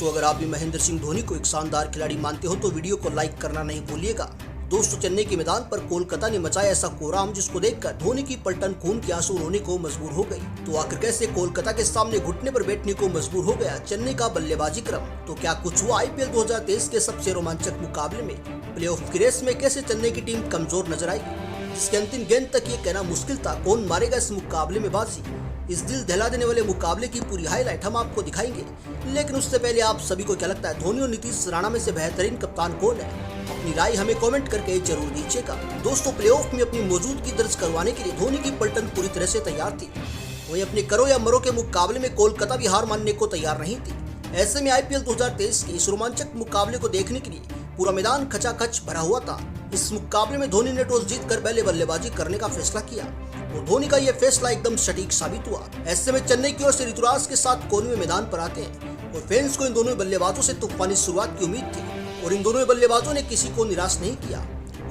दोस्तों, अगर आप भी महेंद्र सिंह धोनी को एक शानदार खिलाड़ी मानते हो तो वीडियो को लाइक करना नहीं भूलिएगा। दोस्तों, चेन्नई के मैदान पर कोलकाता ने मचाया ऐसा कोहराम जिसको देखकर धोनी की पलटन खून के आंसू रोने को मजबूर हो गई। तो आखिर कैसे कोलकाता के सामने घुटने पर बैठने को मजबूर हो गया चेन्नई का बल्लेबाजी क्रम? तो क्या कुछ हुआ आईपीएल 2023 के सबसे रोमांचक मुकाबले में? प्लेऑफ की रेस में कैसे चेन्नई की टीम कमजोर नजर आई, जिसके अंतिम गेंद तक ये कहना मुश्किल था कौन मारेगा इस मुकाबले में बाजी। इस दिल दहला देने वाले मुकाबले की पूरी हाईलाइट हम आपको दिखाएंगे, लेकिन उससे पहले आप सभी को क्या लगता है धोनी और नीतीश राणा में से बेहतरीन कप्तान कौन है? अपनी राय हमें कमेंट करके जरूर दीजिएगा। दोस्तों, प्लेऑफ में अपनी मौजूदगी दर्ज करवाने के लिए धोनी की पलटन पूरी तरह से तैयार थी। वही अपने करो या मरो के मुकाबले में कोलकाता भी हार मानने को तैयार नहीं थी। ऐसे में आईपीएल 2023 के इस रोमांचक मुकाबले को देखने के लिए पूरा मैदान खचाखच भरा हुआ था। इस मुकाबले में धोनी ने टॉस जीतकर पहले बल्लेबाजी करने का फैसला किया और धोनी का यह फैसला एकदम सटीक साबित हुआ। ऐसे में चेन्नई की ओर से ऋतुराज के साथ कोहली मैदान पर आते हैं और फैंस को इन दोनों बल्लेबाजों से तूफानी शुरुआत की उम्मीद थी और इन दोनों बल्लेबाजों ने किसी को निराश नहीं किया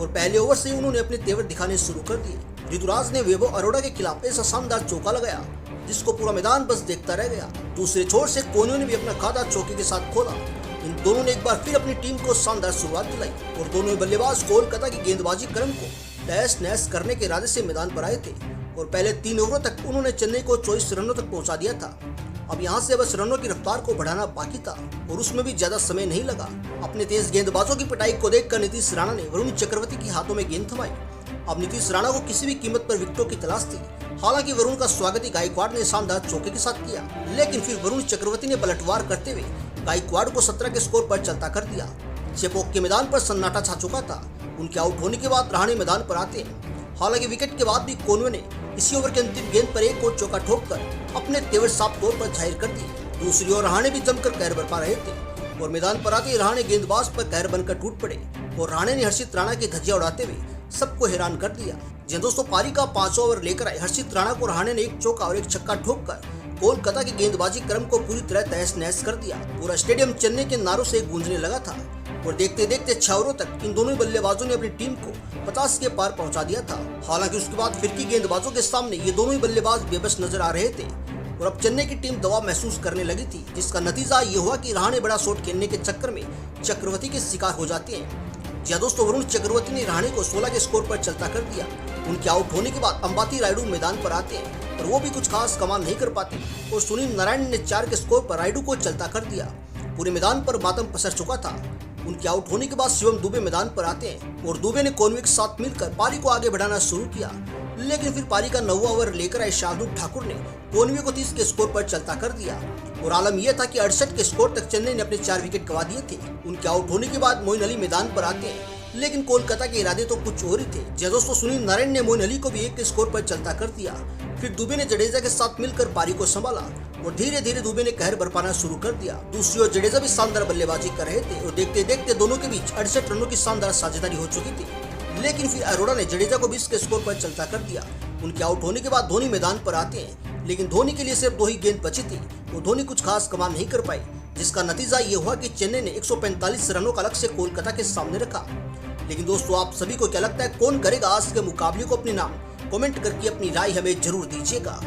और पहले ओवर से ही उन्होंने अपने तेवर दिखाने शुरू कर दिए। ऋतुराज ने वैभव अरोड़ा के खिलाफ ऐसा शानदार चौका लगाया जिसको पूरा मैदान बस देखता रह गया। दूसरे छोर से कोहली ने भी अपना खाता चौके के साथ खोला। इन दोनों ने एक बार फिर अपनी टीम को शानदार शुरुआत दिलाई और दोनों बल्लेबाज कोलकाता की गेंदबाजी क्रम को तहस नहस करने के इरादे से मैदान पर आए थे और पहले 3 ओवरों तक उन्होंने चेन्नई को 24 रनों तक पहुंचा दिया था। अब यहां से बस रनों की रफ्तार को बढ़ाना बाकी था और उसमें भी ज्यादा समय नहीं लगा। अपने तेज गेंदबाजों की पिटाई को देखकर नीतीश राणा ने वरुण चक्रवर्ती के हाथों में गेंद थमाई। अब नीतीश राणा को किसी भी कीमत पर विकेटों की तलाश थी। हालांकि वरुण का स्वागत ही गायकवाड़ ने शानदार चौके के साथ किया, लेकिन फिर वरुण चक्रवर्ती ने पलटवार करते हुए गायकवाड़ को 17 के स्कोर पर चलता कर दिया। चेपॉक के मैदान पर सन्नाटा छा चुका था। उनके आउट होने के बाद रहाणे मैदान पर आते हैं। हालांकि विकेट के बाद भी कोहली ने इसी ओवर के अंतिम गेंद पर एक और चौका ठोककर अपने तेवर साफ तौर पर जाहिर कर दिए। दूसरी ओर रहाणे भी जमकर कहर बरपा रहे थे और मैदान पर आते ही रहाणे गेंदबाज पर कहर बनकर टूट पड़े और रहाणे ने हर्षित राणा की धज्जियां उड़ाते हुए सबको हैरान कर दिया। जी दोस्तों, पारी का 5वां ओवर लेकर आए हर्षित राणा को रहाणे ने एक चौका और एक छक्का ठोककर कोलकाता की गेंदबाजी क्रम को पूरी तरह तहस नहस कर दिया। पूरा स्टेडियम चेन्नई के नारों से गूंजने लगा था और देखते देखते 6 ओवरों तक इन दोनों बल्लेबाजों ने अपनी टीम को 50 के पार पहुंचा दिया था। हालांकि उसके बाद फिरकी गेंदबाजों के सामने ये दोनों ही बल्लेबाज बेबस नजर आ रहे थे और अब चेन्नई की टीम दबाव महसूस करने लगी थी, जिसका नतीजा ये हुआ कि रहाणे बड़ा शॉट खेलने के चक्कर में चक्रवर्ती के शिकार हो जाते हैं। जी दोस्तों, वरुण चक्रवर्ती ने रहाणे को 16 के स्कोर पर चलता कर दिया। उनके आउट होने के बाद अंबाती रायडू मैदान पर आते हैं और वो भी कुछ खास कमाल नहीं कर पाते और सुनील नारायण ने 4 के स्कोर पर रायडू को चलता कर दिया। पूरे मैदान पर मातम पसर चुका था। उनके आउट होने के बाद शिवम दुबे मैदान पर आते हैं और दुबे ने कोहली के साथ मिलकर पारी को आगे बढ़ाना शुरू किया, लेकिन फिर पारी का 9वां ओवर लेकर आए शार्दुल ठाकुर ने कोहली को 30 के स्कोर पर चलता कर दिया और आलम यह था कि 68 के स्कोर तक चेन्नई ने अपने 4 विकेट गंवा दिए थे। उनके आउट होने के बाद मोइन अली मैदान पर आते हैं, लेकिन कोलकाता के इरादे तो कुछ और ही थे। जी दोस्तों, सुनील नारायण ने मोइन अली को भी 1 के स्कोर पर चलता कर दिया। फिर दुबे ने जडेजा के साथ मिलकर पारी को संभाला और धीरे धीरे दुबे ने कहर बरपाना शुरू कर दिया। दूसरी ओर जडेजा भी शानदार बल्लेबाजी कर रहे थे और देखते देखते दोनों के बीच 68 रनों की शानदार साझेदारी हो चुकी थी, लेकिन फिर अरोड़ा ने जडेजा को 20 के स्कोर पर चलता कर दिया। उनके आउट होने के बाद धोनी मैदान पर आते हैं, लेकिन धोनी के लिए सिर्फ 2 ही गेंद बची थी और धोनी कुछ खास कमाल नहीं कर पाई, जिसका नतीजा ये हुआ कि चेन्नई ने 145 रनों का लक्ष्य कोलकाता के सामने रखा। लेकिन दोस्तों, आप सभी को क्या लगता है कौन करेगा आज के मुकाबले को अपने नाम? कमेंट करके अपनी राय हमें जरूर दीजिएगा।